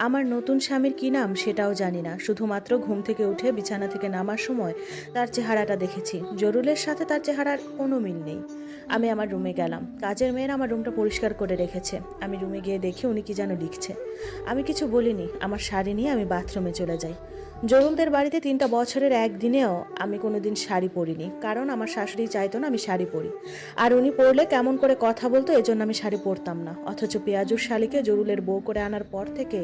আমার নতুন স্বামীর কী নাম সেটাও জানি না, শুধুমাত্র ঘুম থেকে উঠে বিছানা থেকে নামার সময় তার চেহারাটা দেখেছি। জরুলের সাথে তার চেহারার কোনো মিল নেই। আমি আমার রুমে গেলাম। কাজের মেয়েরা আমার রুমটা পরিষ্কার করে রেখেছে। আমি রুমে গিয়ে দেখি উনি কি যেন লিখছে। আমি কিছু বলিনি, আমার শাড়ি নিয়ে আমি বাথরুমে চলে যাই। জরুলদের বাড়িতে 3টা বছরের একদিনেও আমি কোনোদিন শাড়ি পরিনি, কারণ আমার শাশুড়ি চাইতো না আমি শাড়ি পরি। আর উনি পরলে কেমন করে কথা বলতো, এজন্য আমি শাড়ি পরতাম না। অথচ পেঁয়াজুর শালিকে জরুলের বউ করে আনার পর থেকে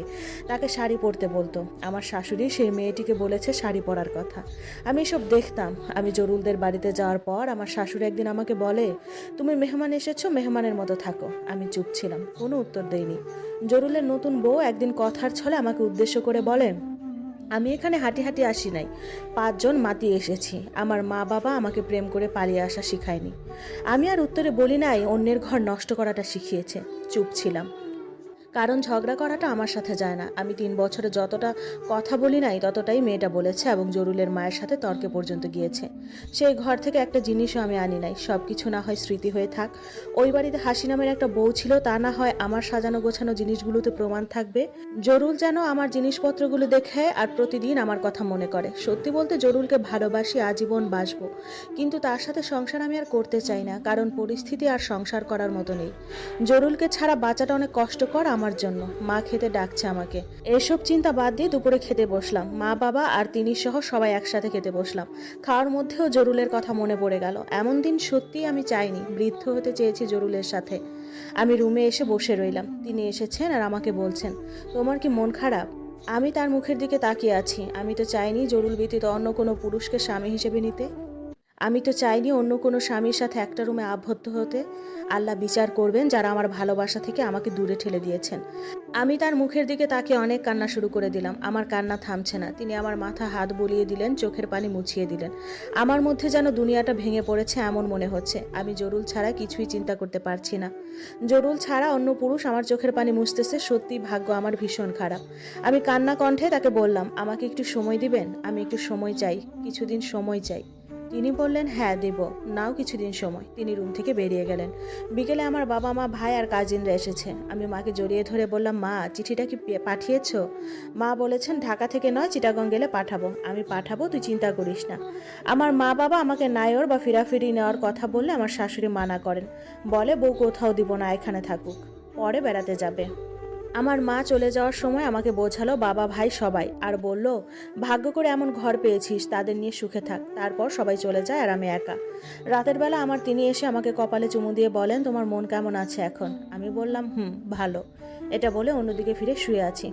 তাকে শাড়ি পরতে বলতো। আমার শাশুড়ি সেই মেয়েটিকে বলেছে শাড়ি পরার কথা। আমি এসব দেখতাম। আমি জরুলদের বাড়িতে যাওয়ার পর আমার শাশুড়ি একদিন আমাকে বলে, তুমি মেহমান এসেছো, মেহমানের মতো থাকো। আমি চুপ ছিলাম, কোনো উত্তর দেইনি। জরুলের নতুন বউ একদিন কথার ছলে আমাকে উদ্দেশ্য করে বলে, আমি এখানে হাঁটি হাঁটি আসি নাই, 5 জন মাতিয়ে এসেছি। আমার মা বাবা আমাকে প্রেম করে পালিয়ে আসা শিখায়নি। আমি আর উত্তরে বলি নাই, অন্যের ঘর নষ্ট করাটা শিখিয়েছে। চুপ ছিলাম, কারণ ঝগড়া করাটা আমার সাথে যায় না। আমি 3 বছরে যতটা কথা বলি নাই ততটাই মেয়েটা বলেছে, এবং জরুলের মায়ের সাথে তর্কে পর্যন্ত গিয়েছে। সেই ঘর থেকে একটা জিনিসও আমি আনি নাই। সব কিছু না হয় স্মৃতি হয়ে থাক। ওই বাড়িতে হাসি নামের একটা বউ ছিল, তা না হয় আমার সাজানো গোছানো জিনিসগুলোতে প্রমাণ থাকবে। জরুল যেন আমার জিনিসপত্রগুলো দেখে আর প্রতিদিন আমার কথা মনে করে। সত্যি বলতে জরুলকে ভালোবাসি, আজীবন বাসবো, কিন্তু তার সাথে সংসার আমি আর করতে চাই না, কারণ পরিস্থিতি আর সংসার করার মতো নেই। জরুলকে ছাড়া বাঁচাটা অনেক কষ্টকর আমার জন্য। মা খেতে ডাকছে আমাকে। এসব চিন্তা বাদ দিয়ে দুপুরে খেতে বসলাম। মা বাবা আর তিনি সহ সবাই একসাথে খেতে বসলাম। খাওয়ার মধ্যেও জরুলের কথা মনে পড়ে গেল। এমন দিন সত্যিই আমি চাইনি। বৃদ্ধ হতে চেয়েছি জরুলের সাথে। আমি রুমে এসে বসে রইলাম। তিনি এসেছেন আর আমাকে বলছেন, তোমার কি মন খারাপ? আমি তার মুখের দিকে তাকিয়ে আছি। আমি তো চাইনি জরুল ব্যতীত অন্য কোনো পুরুষকে স্বামী হিসেবে নিতে। আমি তো চাইনি অন্য কোনো স্বামীর সাথে একটা রুমে আবদ্ধ হতে। আল্লাহ বিচার করবেন যারা আমার ভালোবাসা থেকে আমাকে দূরে ঠেলে দিয়েছেন। আমি তার মুখের দিকে তাকিয়ে অনেক কান্না শুরু করে দিলাম। আমার কান্না থামছে না। তিনি আমার মাথা হাত বুলিয়ে দিলেন, চোখের পানি মুছিয়ে দিলেন। আমার মধ্যে যেন দুনিয়াটা ভেঙে পড়েছে এমন মনে হচ্ছে। আমি জরুল ছাড়া কিছুই চিন্তা করতে পারছি না। জরুল ছাড়া অন্য পুরুষ আমার চোখের পানি মুছতেছে। সত্যি ভাগ্য আমার ভীষণ খারাপ। আমি কান্না কণ্ঠে তাকে বললাম, আমাকে একটু সময় দিবেন? আমি একটু সময় চাই, কিছুদিন সময় চাই। তিনি বললেন, হ্যাঁ দেব, নাও কিছুদিন সময়। তিনি রুম থেকে বেরিয়ে গেলেন। বিকেলে আমার বাবা মা ভাই আর কাজিনরা এসেছে। আমি মাকে জড়িয়ে ধরে বললাম, মা চিঠিটা কি পাঠিয়েছ? মা বলেছেন ঢাকা থেকে নয়, চিটাগং গেলে পাঠাবো। আমি পাঠাবো, তুই চিন্তা করিস না। আমার মা বাবা আমাকে নায়র বা ফিরাফিরি নেওয়ার কথা বললে আমার শাশুড়ি মানা করেন। বলে বউ কোথাও দিব না, এখানে থাকুক, পরে বেড়াতে যাবে। আমার মা চলে যাওয়ার সময় আমাকে বোঝালো বাবা ভাই সবাই, আর বলল, ভাগ্য করে এমন ঘর পেয়েছিস, তাদের নিয়ে সুখে থাক। তারপর সবাই চলে যায় আর আমি একা। রাতের বেলা আমার তিনি এসে আমাকে কপালে চুমু দিয়ে বলেন, তোমার মন কেমন আছে এখন? আমি বললাম, ভালো। এটা বলে অন্যদিকে ফিরে শুয়ে আছি।